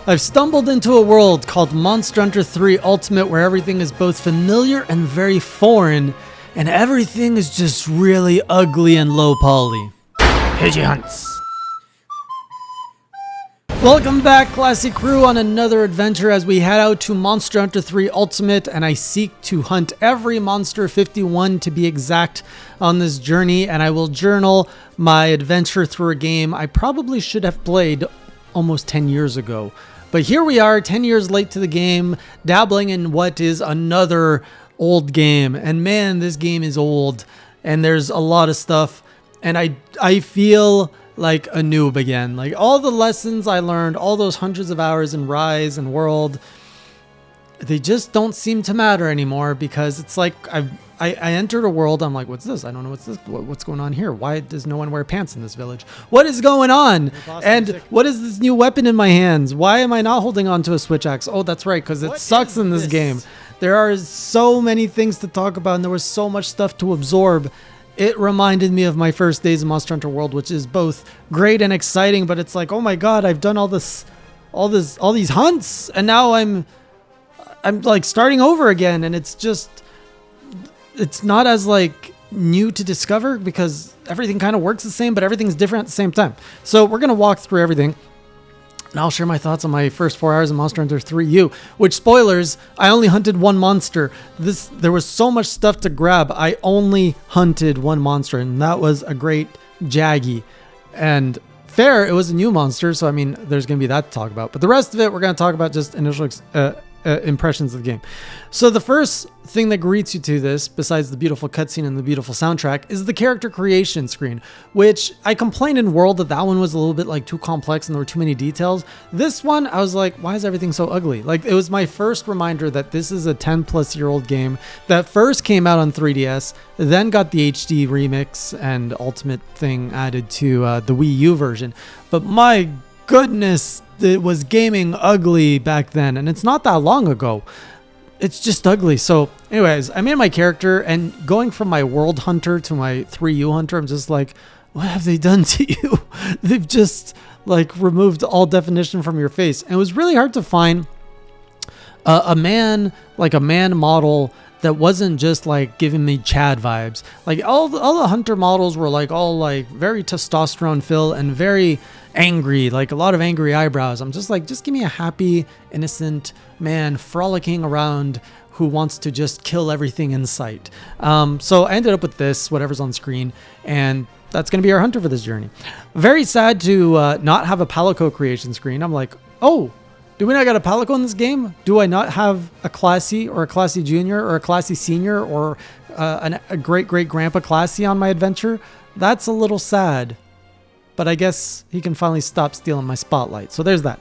I've stumbled into a world called Monster Hunter 3 Ultimate where everything is both familiar and very foreign, and everything is just really ugly and low poly. Pidgey hunts. Welcome back, classy crew, on another adventure as we head out to Monster Hunter 3 Ultimate, and I seek to hunt every monster, 51 to be exact, on this journey, and I will journal my adventure through a game I probably should have played almost 10 years ago. But here we are, 10 years late to the game, dabbling in what is another old game. And man, this game is old, and there's a lot of stuff, and I feel like a noob again. Like all the lessons I learned, all those hundreds of hours in Rise and World, they just don't seem to matter anymore, because it's like I entered a world, I'm like, what's this? I don't know what's this. What's going on here? Why does no one wear pants in this village? What is going on? And what is this new weapon in my hands? Why am I not holding on to a switch axe? Oh, that's right, because it sucks in this game. There are so many things to talk about, and there was so much stuff to absorb. It reminded me of my first days in Monster Hunter World, which is both great and exciting, but it's like, oh my god, I've done all these hunts, and now I'm like starting over again, and it's not as like new to discover because everything kind of works the same, but everything's different at the same time. So we're going to walk through everything, and I'll share my thoughts on my first 4 hours of Monster Hunter 3U, which, spoilers, I only hunted one monster. There was so much stuff to grab. I only hunted one monster, and that was a great Jaggi. And fair, it was a new monster, so I mean, there's going to be that to talk about. But the rest of it, we're going to talk about just initial impressions of the game. So the first thing that greets you to this, besides the beautiful cutscene and the beautiful soundtrack, is the character creation screen, which I complained in World that one was a little bit like too complex and there were too many details. This one, I was like, why is everything so ugly? Like, it was my first reminder that this is a 10-plus-year-old game that first came out on 3DS, then got the HD remix and Ultimate thing added to the Wii U version. But my goodness, it was gaming ugly back then, and it's not that long ago. It's just ugly. So anyways, I made my character, and going from my World Hunter to my 3U Hunter, I'm just like, what have they done to you? They've just like removed all definition from your face, and it was really hard to find a man model that wasn't just like giving me Chad vibes. Like all the hunter models were like all like very testosterone filled and very angry, like a lot of angry eyebrows. I'm just like, just give me a happy, innocent man frolicking around who wants to just kill everything in sight. So I ended up with this, whatever's on screen, and that's going to be our hunter for this journey. Very sad to not have a Palico creation screen. I'm like, oh, do we not got a Palico in this game? Do I not have a Classy or a Classy Junior or a Classy Senior or a great-great-grandpa Classy on my adventure? That's a little sad. But I guess he can finally stop stealing my spotlight. So there's that.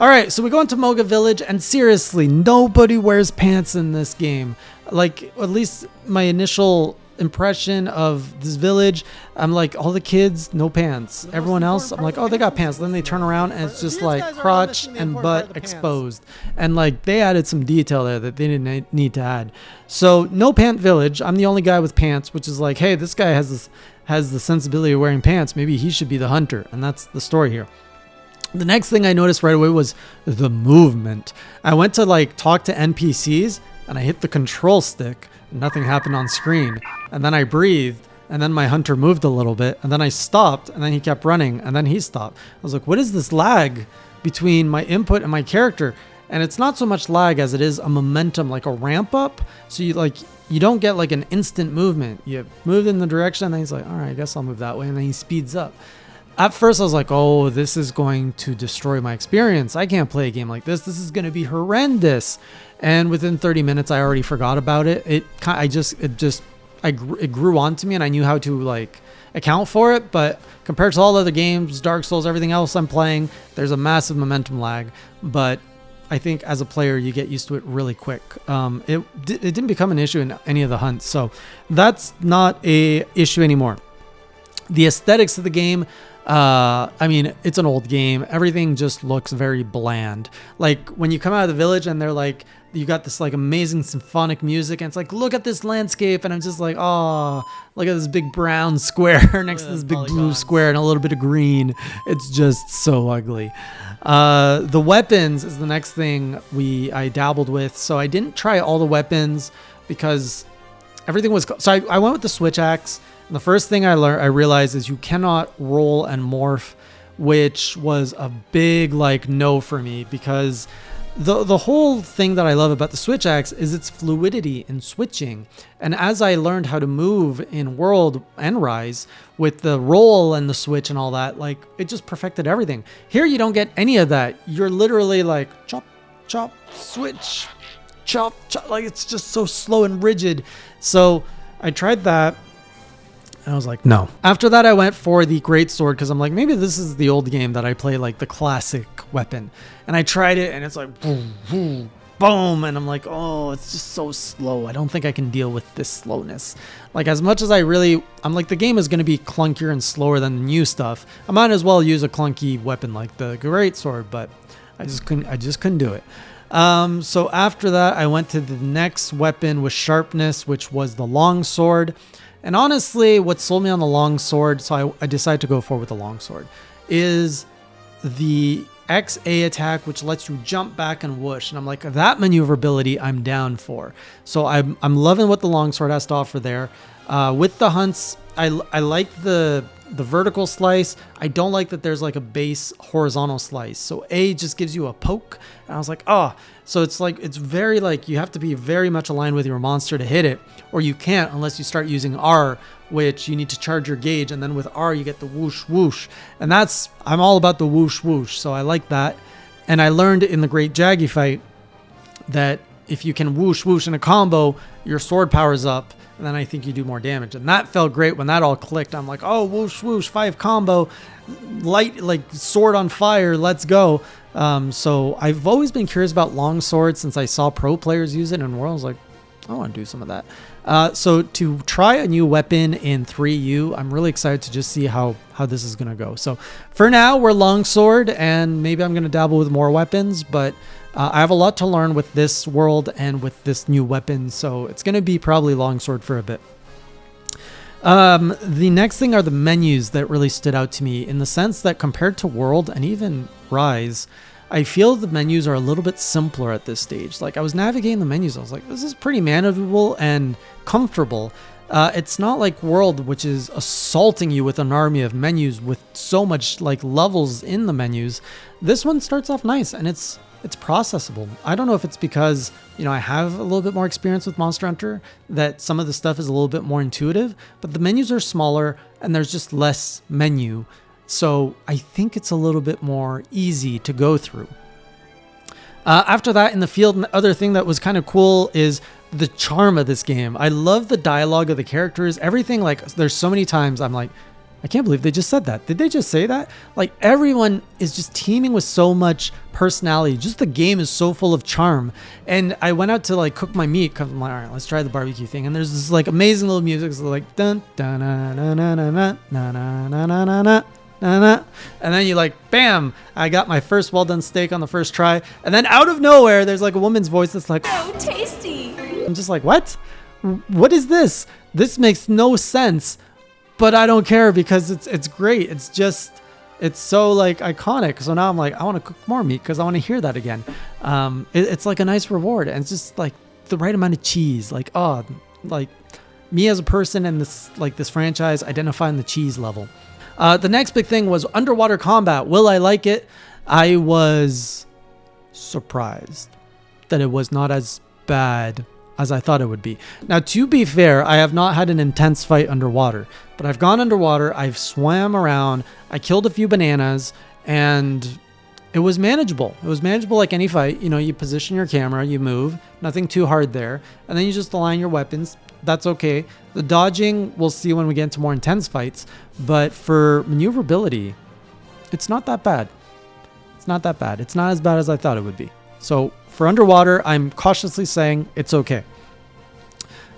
All right, so we go into Moga Village, and seriously, nobody wears pants in this game. Like, at least my initial impression of this village, I'm like, all the kids, no pants. Everyone else, I'm like, oh, they got pants. Then they turn around, and it's just like crotch and butt exposed. And like, they added some detail there that they didn't need to add. So no pant village. I'm the only guy with pants, which is like, hey, this guy has the sensibility of wearing pants. Maybe he should be the hunter. And that's the story here. The next thing I noticed right away was the movement. I went to like talk to NPCs, and I hit the control stick, and nothing happened on screen. And then I breathed, and then my hunter moved a little bit, and then I stopped, and then he kept running, and then he stopped. I was like, what is this lag between my input and my character? And it's not so much lag as it is a momentum, like a ramp up. So you don't get like an instant movement. You move in the direction, and then he's like, all right, I guess I'll move that way. And then he speeds up. At first I was like, oh, this is going to destroy my experience. I can't play a game like this. This is going to be horrendous. And within 30 minutes, I already forgot about it. It grew onto me, and I knew how to like account for it. But compared to all other games, Dark Souls, everything else I'm playing, there's a massive momentum lag. But I think as a player, you get used to it really quick. It didn't become an issue in any of the hunts, so that's not a issue anymore. The aesthetics of the game, I mean, it's an old game. Everything just looks very bland. Like when you come out of the village and they're like, you got this like amazing symphonic music and it's like, look at this landscape. And I'm just like, oh, look at this big brown square next to this big blue square and a little bit of green. It's just so ugly. The weapons is the next thing I dabbled with. So I didn't try all the weapons because everything was, so I went with the switch axe. And the first thing I realized is you cannot roll and morph, which was a big like no for me, because the whole thing that I love about the switch axe is its fluidity in switching. And as I learned how to move in World and Rise with the roll and the switch and all that, like it just perfected everything. Here you don't get any of that. You're literally like chop, chop, switch, chop, chop. Like it's just so slow and rigid. So I tried that. And I was like, no. After that, I went for the great sword because I'm like, maybe this is the old game that I play like the classic weapon. And I tried it and it's like, boom, boom, boom. And I'm like, oh, it's just so slow. I don't think I can deal with this slowness. Like as much as I'm like, the game is going to be clunkier and slower than the new stuff. I might as well use a clunky weapon like the great sword, but I just couldn't do it. So after that, I went to the next weapon with sharpness, which was the long sword. And honestly, what sold me on the long sword, so I decided to go forward with the long sword, is the XA attack, which lets you jump back and whoosh. And I'm like, that maneuverability I'm down for. So I'm loving what the long sword has to offer there. With the hunts, I like the vertical slice. I don't like that there's like a base horizontal slice. So A just gives you a poke. And I was like, oh. So it's like, it's very like, you have to be very much aligned with your monster to hit it, or you can't unless you start using R, which you need to charge your gauge. And then with R, you get the whoosh, whoosh. And I'm all about the whoosh, whoosh. So I like that. And I learned in the Great Jaggi fight that if you can whoosh, whoosh in a combo, your sword powers up. And then I think you do more damage. And that felt great when that all clicked. I'm like, oh, whoosh, whoosh, 5 combo, light, like sword on fire, let's go. So I've always been curious about long swords since I saw pro players use it in World. I was like, I want to do some of that. So to try a new weapon in 3U, I'm really excited to just see how this is going to go. So for now, we're longsword, and maybe I'm going to dabble with more weapons, but I have a lot to learn with this world and with this new weapon, so it's going to be probably longsword for a bit. The next thing are the menus that really stood out to me, in the sense that compared to World and even Rise, I feel the menus are a little bit simpler at this stage. Like I was navigating the menus, I was like, this is pretty manageable and comfortable. It's not like World, which is assaulting you with an army of menus with so much like levels in the menus. This one starts off nice and it's processable. I don't know if it's because, I have a little bit more experience with Monster Hunter, that some of the stuff is a little bit more intuitive, but the menus are smaller and there's just less menu. So I think it's a little bit more easy to go through. After that, in the field, the other thing that was kind of cool is the charm of this game. I love the dialogue of the characters. Everything, like, there's so many times I'm like, I can't believe they just said that. Did they just say that? Like, everyone is just teeming with so much personality. Just the game is so full of charm. And I went out to like cook my meat because I'm like, all right, let's try the barbecue thing. And there's this like amazing little music. It's like dun dun na na na na na na na na na na na. And then you like, bam, I got my first well done steak on the first try. And then out of nowhere, there's like a woman's voice that's like, so tasty. I'm just like, what is this? This makes no sense, but I don't care because it's great. It's just, it's so like iconic. So now I'm like, I want to cook more meat because I want to hear that again. It's like a nice reward, and it's just like the right amount of cheese. Like, oh, like me as a person in this franchise, identifying the cheese level. The next big thing was underwater combat. Will I like it? I was surprised that it was not as bad as I thought it would be. Now, to be fair, I have not had an intense fight underwater, but I've gone underwater, I've swam around, I killed a few bananas, and it was manageable. It was manageable like any fight. You position your camera, you move, nothing too hard there, and then you just align your weapons. That's okay. The dodging, we'll see when we get into more intense fights, but for maneuverability, it's not that bad. It's not that bad. It's not as bad as I thought it would be. So for underwater, I'm cautiously saying it's okay.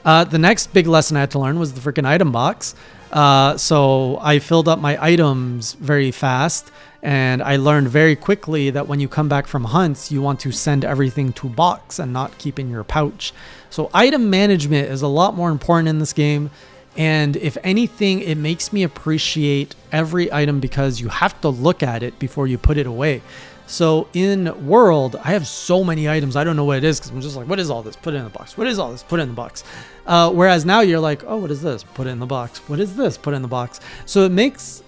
The next big lesson I had to learn was the freaking item box. So I filled up my items very fast, and I learned very quickly that when you come back from hunts, you want to send everything to box and not keep in your pouch. So item management is a lot more important in this game. And if anything, it makes me appreciate every item because you have to look at it before you put it away. So in World, I have so many items. I don't know what it is because I'm just like, what is all this? Put it in the box. What is all this? Put it in the box. Whereas now you're like, oh, what is this? Put it in the box. What is this? Put it in the box. So it makes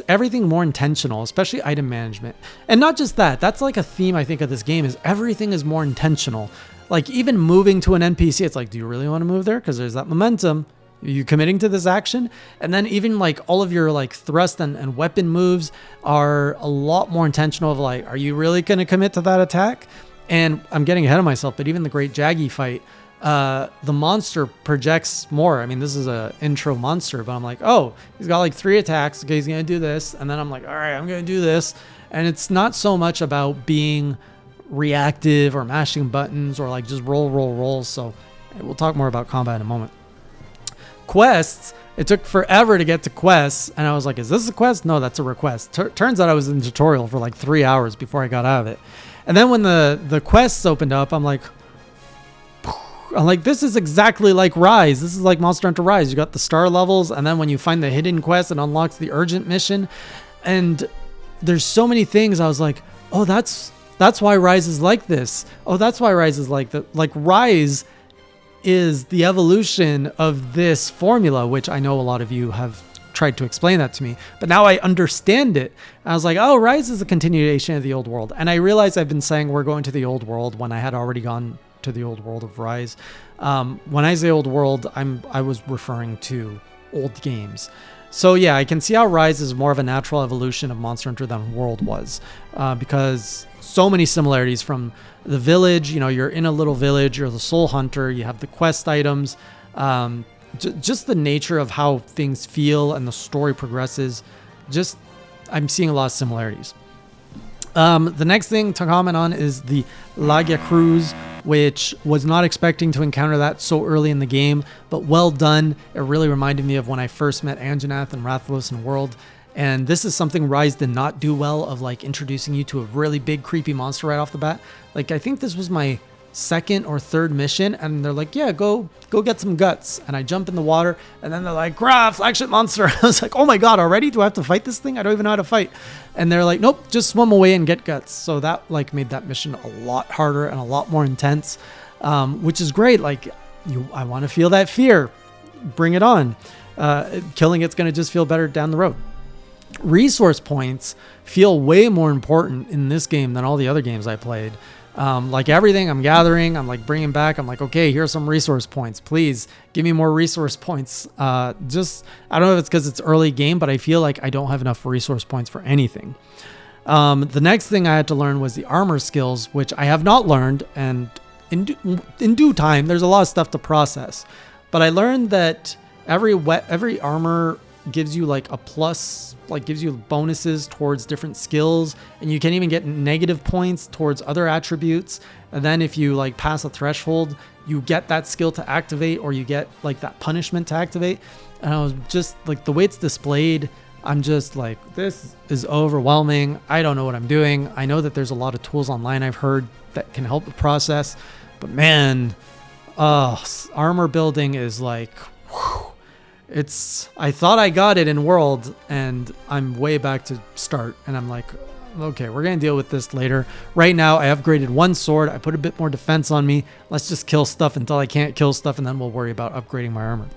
everything more intentional, especially item management. And not just that. That's like a theme, I think, of this game is everything is more intentional. Like even moving to an NPC, it's like, do you really want to move there? Because there's that momentum. Are you committing to this action? And then even like all of your like thrust and weapon moves are a lot more intentional of like, are you really going to commit to that attack? And I'm getting ahead of myself, but even the great Jaggi fight, the monster projects more. I mean, this is a intro monster, but I'm like, oh, he's got like 3 attacks. Okay, he's going to do this. And then I'm like, all right, I'm going to do this. And it's not so much about being reactive or mashing buttons or like just roll. So we'll talk more about combat in a moment. Quests, it took forever to get to quests, and I was like, is this a quest? No, that's a request. Turns out I was in the tutorial for like 3 hours before I got out of it. And then when the quests opened up, I'm like, this is exactly like Rise. This is like Monster Hunter Rise. You got the star levels, and then when you find the hidden quest, it unlocks the urgent mission. And there's so many things. I was like, oh, that's why Rise is like this. Oh, that's why Rise is like that. Like Rise is the evolution of this formula, which I know a lot of you have tried to explain that to me, but now I understand it. I was like, oh, Rise is a continuation of the old world. And I realized I've been saying we're going to the old world when I had already gone to the old world of Rise. When I say old world, I was referring to old games. So yeah, I can see how Rise is more of a natural evolution of Monster Hunter than World was, because so many similarities from the village. You know, you're in a little village, you're the soul hunter, you have the quest items, just the nature of how things feel and the story progresses. I'm seeing a lot of similarities. The next thing to comment on is the Lagia Cruise, which was not expecting to encounter that so early in the game, but well done. It really reminded me of when I first met Anjanath and Rathalos in World. And this is something Rise did not do well, of like introducing you to a really big creepy monster right off the bat. Like I think this was my 2nd or 3rd mission, and they're like, yeah, go get some guts. And I jump in the water, and then they're like, grah, flagship monster. I was like, oh my god, already? Do I have to fight this thing? I don't even know how to fight. And they're like, nope, just swim away and get guts. So that like made that mission a lot harder and a lot more intense, which is great. Like I want to feel that fear. Bring it on. Killing it's going to just feel better down the road. Resource points feel way more important in this game than all the other games I played. Like everything I'm gathering, I'm like bringing back. I'm like, okay, here's some resource points. Please give me more resource points. I don't know if it's because it's early game, but I feel like I don't have enough resource points for anything. The next thing I had to learn was the armor skills, which I have not learned. And in due time, there's a lot of stuff to process. But I learned that every armor gives you like a plus, like gives you bonuses towards different skills, and you can even get negative points towards other attributes. And then if you like pass a threshold, you get that skill to activate, or you get like that punishment to activate. And I was just like, the way it's displayed, I'm just like, this is overwhelming. I don't know what I'm doing. I know that there's a lot of tools online I've heard that can help the process, but man, armor building is like, whew. I thought I got it in World, and I'm way back to start, and I'm like, okay, we're going to deal with this later. Right now, I upgraded one sword. I put a bit more defense on me. Let's just kill stuff until I can't kill stuff, and then we'll worry about upgrading my armor.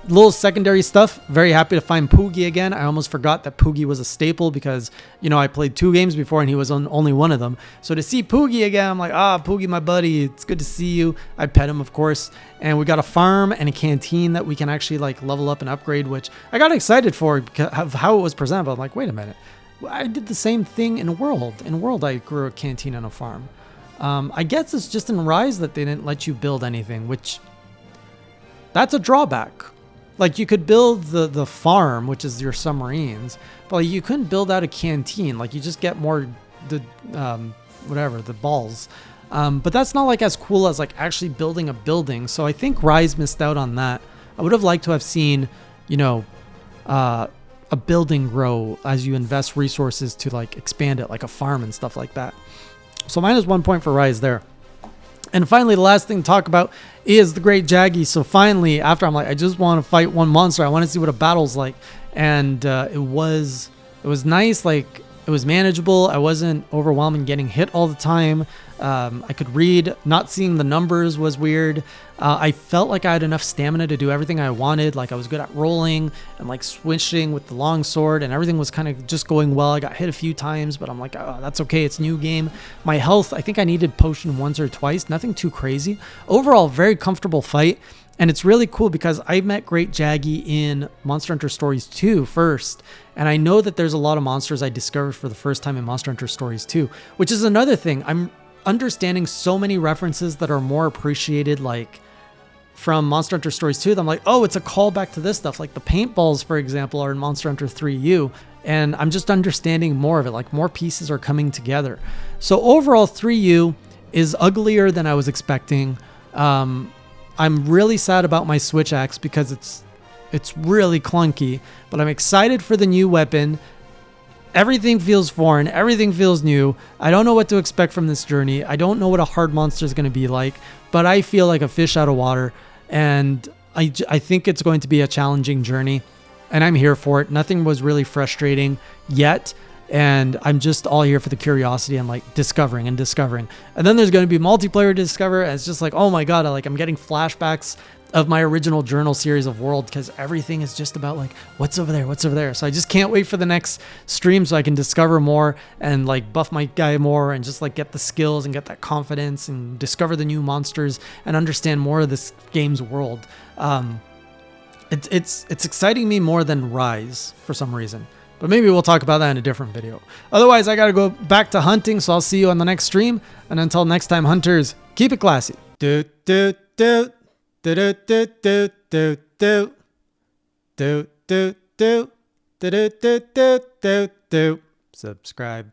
Little secondary stuff. Very happy to find Poogie again. I almost forgot that Poogie was a staple because, you know, I played 2 games before and he was on only one of them. So to see Poogie again, I'm like, Poogie, my buddy, it's good to see you. I pet him, of course. And we got a farm and a canteen that we can actually like level up and upgrade, which I got excited for because of how it was presented. But I'm like, wait a minute. I did the same thing in World. In World, I grew a canteen and a farm. I guess it's just in Rise that they didn't let you build anything, which that's a drawback. Like, you could build the farm, which is your submarines, but like, you couldn't build out a canteen. Like, you just get more the balls. But that's not like as cool as like actually building a building. So I think Rise missed out on that. I would have liked to have seen, you know, a building grow as you invest resources to like expand it, like a farm and stuff like that. So -1 point for Rise there. And finally, the last thing to talk about is the Great Jaggi. So finally, after I'm like, I just want to fight one monster. I want to see what a battle's like. And it was nice. Like, it was manageable. I wasn't overwhelmed and getting hit all the time. I could read. Not seeing the numbers was weird. I felt like I had enough stamina to do everything I wanted. Like, I was good at rolling and like switching with the long sword, and everything was kind of just going well. I got hit a few times, but I'm like, oh, that's okay. It's new game. My health, I think I needed potion once or twice. Nothing too crazy. Overall, very comfortable fight. And it's really cool because I met Great Jaggi in Monster Hunter Stories 2 first. And I know that there's a lot of monsters I discovered for the first time in Monster Hunter Stories 2, which is another thing. I'm understanding so many references that are more appreciated, like from Monster Hunter Stories 2. I'm like, oh, it's a callback to this stuff. Like the paintballs, for example, are in Monster Hunter 3U. And I'm just understanding more of it. Like more pieces are coming together. So overall, 3U is uglier than I was expecting. I'm really sad about my Switch Axe because it's really clunky, but I'm excited for the new weapon. Everything feels foreign. Everything feels new. I don't know what to expect from this journey. I don't know what a hard monster is going to be like, but I feel like a fish out of water, and I think it's going to be a challenging journey, and I'm here for it. Nothing was really frustrating yet, and I'm just all here for the curiosity and like discovering. And then there's going to be multiplayer to discover, and it's just like, oh my god, I'm getting flashbacks of my original journal series of World, because everything is just about like what's over there. So I just can't wait for the next stream so I can discover more and like buff my guy more and just like get the skills and get that confidence and discover the new monsters and understand more of this game's world. It's exciting me more than Rise for some reason. But maybe we'll talk about that in a different video. Otherwise, I got to go back to hunting, so I'll see you on the next stream. And until next time, hunters, keep it classy. Do, do, do. Do, do, do, do, do, do. Do, do, do. Do, do, do, do, do, do. Subscribe.